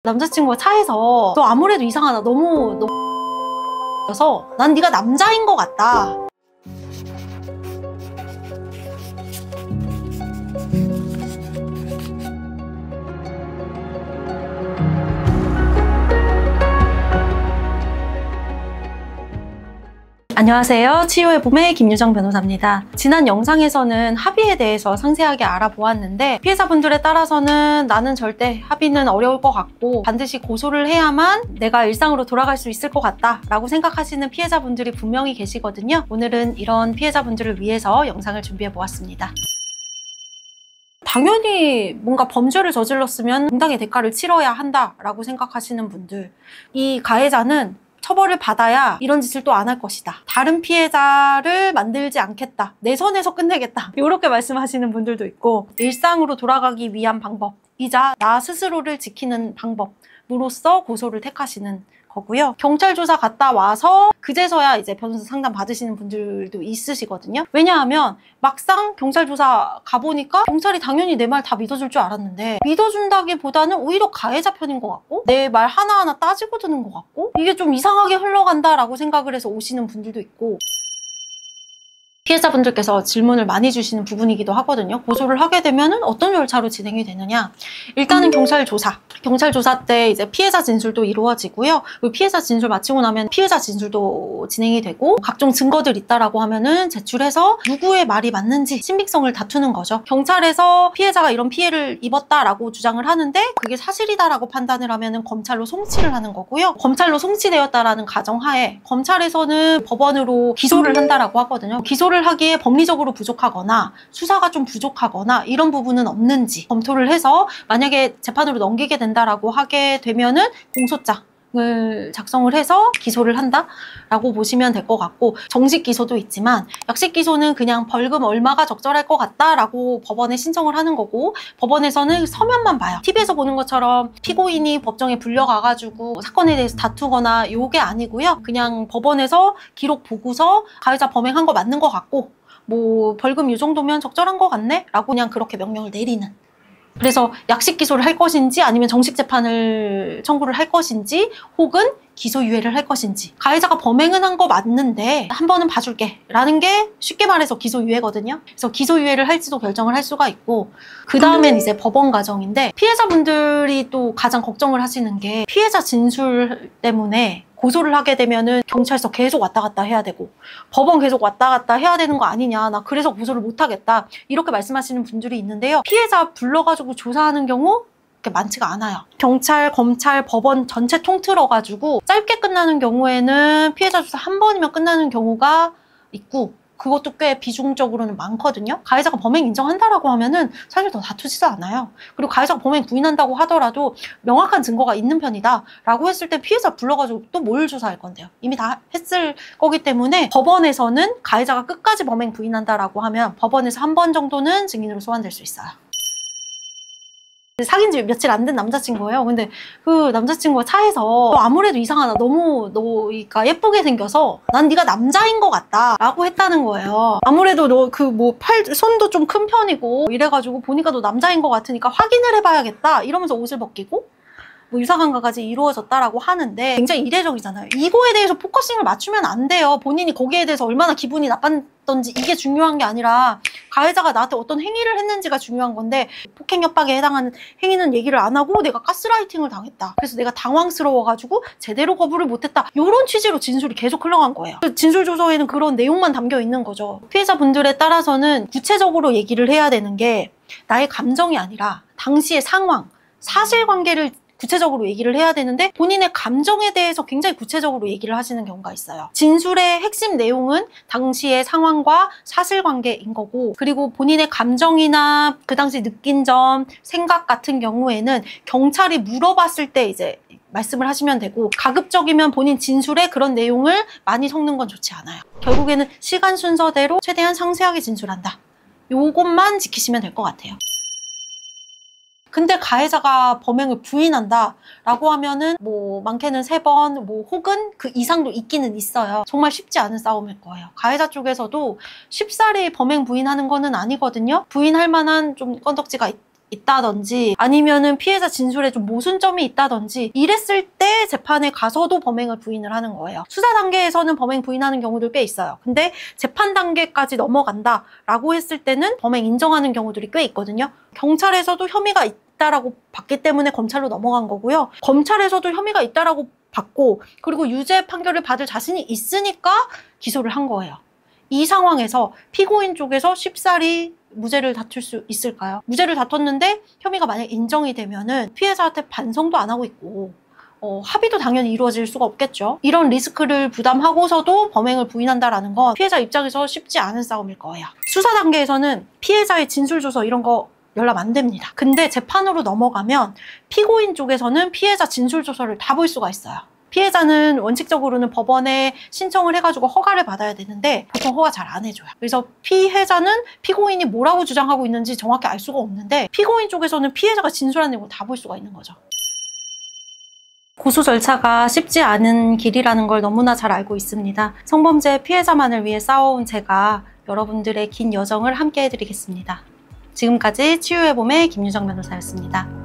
남자친구가 차에서 너 아무래도 이상하다, 너무 그래서 난 네가 남자인 것 같다. 안녕하세요. 치유의 봄의 김유정 변호사입니다. 지난 영상에서는 합의에 대해서 상세하게 알아보았는데 피해자분들에 따라서는 나는 절대 합의는 어려울 것 같고 반드시 고소를 해야만 내가 일상으로 돌아갈 수 있을 것 같다 라고 생각하시는 피해자분들이 분명히 계시거든요. 오늘은 이런 피해자분들을 위해서 영상을 준비해 보았습니다. 당연히 뭔가 범죄를 저질렀으면 정당의 대가를 치러야 한다라고 생각하시는 분들, 이 가해자는 처벌을 받아야 이런 짓을 또 안 할 것이다, 다른 피해자를 만들지 않겠다, 내 선에서 끝내겠다, 이렇게 말씀하시는 분들도 있고, 일상으로 돌아가기 위한 방법이자 나 스스로를 지키는 방법으로서 고소를 택하시는 거고요. 경찰 조사 갔다 와서 그제서야 이제 변호사 상담 받으시는 분들도 있으시거든요. 왜냐하면 막상 경찰 조사 가보니까 경찰이 당연히 내 말 다 믿어줄 줄 알았는데 믿어준다기보다는 오히려 가해자 편인 것 같고 내 말 하나하나 따지고 드는 것 같고 이게 좀 이상하게 흘러간다라고 생각을 해서 오시는 분들도 있고, 피해자분들께서 질문을 많이 주시는 부분이기도 하거든요. 고소를 하게 되면은 어떤 절차로 진행이 되느냐. 일단은 경찰 조사 때 이제 피해자 진술도 이루어지고요. 피해자 진술 마치고 나면 피해자 진술도 진행이 되고, 각종 증거들 있다라고 하면은 제출해서 누구의 말이 맞는지 신빙성을 다투는 거죠. 경찰에서 피해자가 이런 피해를 입었다라고 주장을 하는데 그게 사실이다라고 판단을 하면은 검찰로 송치를 하는 거고요. 검찰로 송치되었다라는 가정하에 검찰에서는 법원으로 기소를 한다라고 하거든요. 기소를 하기에 법리적으로 부족하거나 수사가 좀 부족하거나 이런 부분은 없는지 검토를 해서 만약에 재판으로 넘기게 된다라고 하게 되면은 공소장을 작성을 해서 기소를 한다라고 보시면 될 것 같고, 정식 기소도 있지만 약식 기소는 그냥 벌금 얼마가 적절할 것 같다라고 법원에 신청을 하는 거고, 법원에서는 서면만 봐요. TV에서 보는 것처럼 피고인이 법정에 불려가가지고 사건에 대해서 다투거나 요게 아니고요. 그냥 법원에서 기록 보고서 가해자 범행한 거 맞는 것 같고 뭐 벌금 이 정도면 적절한 것 같네? 라고 그냥 그렇게 명령을 내리는. 그래서 약식 기소를 할 것인지 아니면 정식 재판을 청구를 할 것인지 혹은 기소유예를 할 것인지, 가해자가 범행은 한 거 맞는데 한 번은 봐줄게 라는 게 쉽게 말해서 기소유예거든요. 그래서 기소유예를 할지도 결정을 할 수가 있고, 그 다음엔 이제 법원 과정인데, 피해자분들이 또 가장 걱정을 하시는 게 피해자 진술 때문에 고소를 하게 되면은 경찰서 계속 왔다 갔다 해야 되고 법원 계속 왔다 갔다 해야 되는 거 아니냐, 나 그래서 고소를 못 하겠다, 이렇게 말씀하시는 분들이 있는데요. 피해자 불러가지고 조사하는 경우 그렇게 많지가 않아요. 경찰, 검찰, 법원 전체 통틀어가지고 짧게 끝나는 경우에는 피해자 조사 한 번이면 끝나는 경우가 있고, 그것도 꽤 비중적으로는 많거든요. 가해자가 범행 인정한다라고 하면은 사실 더 다투지도 않아요. 그리고 가해자가 범행 부인한다고 하더라도 명확한 증거가 있는 편이다 라고 했을 때 피해자 불러가지고 또 뭘 조사할 건데요. 이미 다 했을 거기 때문에 법원에서는 가해자가 끝까지 범행 부인한다라고 하면 법원에서 한 번 정도는 증인으로 소환될 수 있어요. 사귄 지 며칠 안 된 남자친구예요. 근데 그 남자친구가 차에서 너 아무래도 이상하다, 너무 너가 예쁘게 생겨서 난 네가 남자인 것 같다 라고 했다는 거예요. 아무래도 너 그 뭐 손도 좀 큰 편이고 이래가지고 보니까 너 남자인 것 같으니까 확인을 해봐야겠다 이러면서 옷을 벗기고 뭐 유사관계까지 이루어졌다라고 하는데, 굉장히 이례적이잖아요. 이거에 대해서 포커싱을 맞추면 안 돼요. 본인이 거기에 대해서 얼마나 기분이 나빴던지 이게 중요한 게 아니라 가해자가 나한테 어떤 행위를 했는지가 중요한 건데, 폭행 협박에 해당하는 행위는 얘기를 안 하고 내가 가스라이팅을 당했다, 그래서 내가 당황스러워가지고 제대로 거부를 못했다, 이런 취지로 진술이 계속 흘러간 거예요. 진술 조서에는 그런 내용만 담겨 있는 거죠. 피해자분들에 따라서는 구체적으로 얘기를 해야 되는 게 나의 감정이 아니라 당시의 상황, 사실관계를 구체적으로 얘기를 해야 되는데 본인의 감정에 대해서 굉장히 구체적으로 얘기를 하시는 경우가 있어요. 진술의 핵심 내용은 당시의 상황과 사실관계인 거고, 그리고 본인의 감정이나 그 당시 느낀 점, 생각 같은 경우에는 경찰이 물어봤을 때 이제 말씀을 하시면 되고, 가급적이면 본인 진술에 그런 내용을 많이 섞는 건 좋지 않아요. 결국에는 시간 순서대로 최대한 상세하게 진술한다, 요것만 지키시면 될 것 같아요. 근데 가해자가 범행을 부인한다 라고 하면은 뭐 많게는 3번 뭐 혹은 그 이상도 있기는 있어요. 정말 쉽지 않은 싸움일 거예요. 가해자 쪽에서도 쉽사리 범행 부인하는 거는 아니거든요. 부인할 만한 좀 건덕지가 있다든지 아니면은 피해자 진술에 좀 모순점이 있다든지 이랬을 때 재판에 가서도 범행을 부인을 하는 거예요. 수사 단계에서는 범행 부인하는 경우들 꽤 있어요. 근데 재판 단계까지 넘어간다라고 했을 때는 범행 인정하는 경우들이 꽤 있거든요. 경찰에서도 혐의가 있다라고 봤기 때문에 검찰로 넘어간 거고요. 검찰에서도 혐의가 있다라고 받고 그리고 유죄 판결을 받을 자신이 있으니까 기소를 한 거예요. 이 상황에서 피고인 쪽에서 쉽사리 무죄를 다툴 수 있을까요? 무죄를 다퉜는데 혐의가 만약 인정이 되면은 피해자한테 반성도 안 하고 있고 합의도 당연히 이루어질 수가 없겠죠. 이런 리스크를 부담하고서도 범행을 부인한다라는 건 피해자 입장에서 쉽지 않은 싸움일 거예요. 수사 단계에서는 피해자의 진술조서 이런 거 열람 안 됩니다. 근데 재판으로 넘어가면 피고인 쪽에서는 피해자 진술조서를 다 볼 수가 있어요. 피해자는 원칙적으로는 법원에 신청을 해가지고 허가를 받아야 되는데 보통 허가 잘 안 해줘요. 그래서 피해자는 피고인이 뭐라고 주장하고 있는지 정확히 알 수가 없는데 피고인 쪽에서는 피해자가 진술한 내용을 다 볼 수가 있는 거죠. 고소 절차가 쉽지 않은 길이라는 걸 너무나 잘 알고 있습니다. 성범죄 피해자만을 위해 싸워온 제가 여러분들의 긴 여정을 함께 해드리겠습니다. 지금까지 치유의 봄의 김유정 변호사였습니다.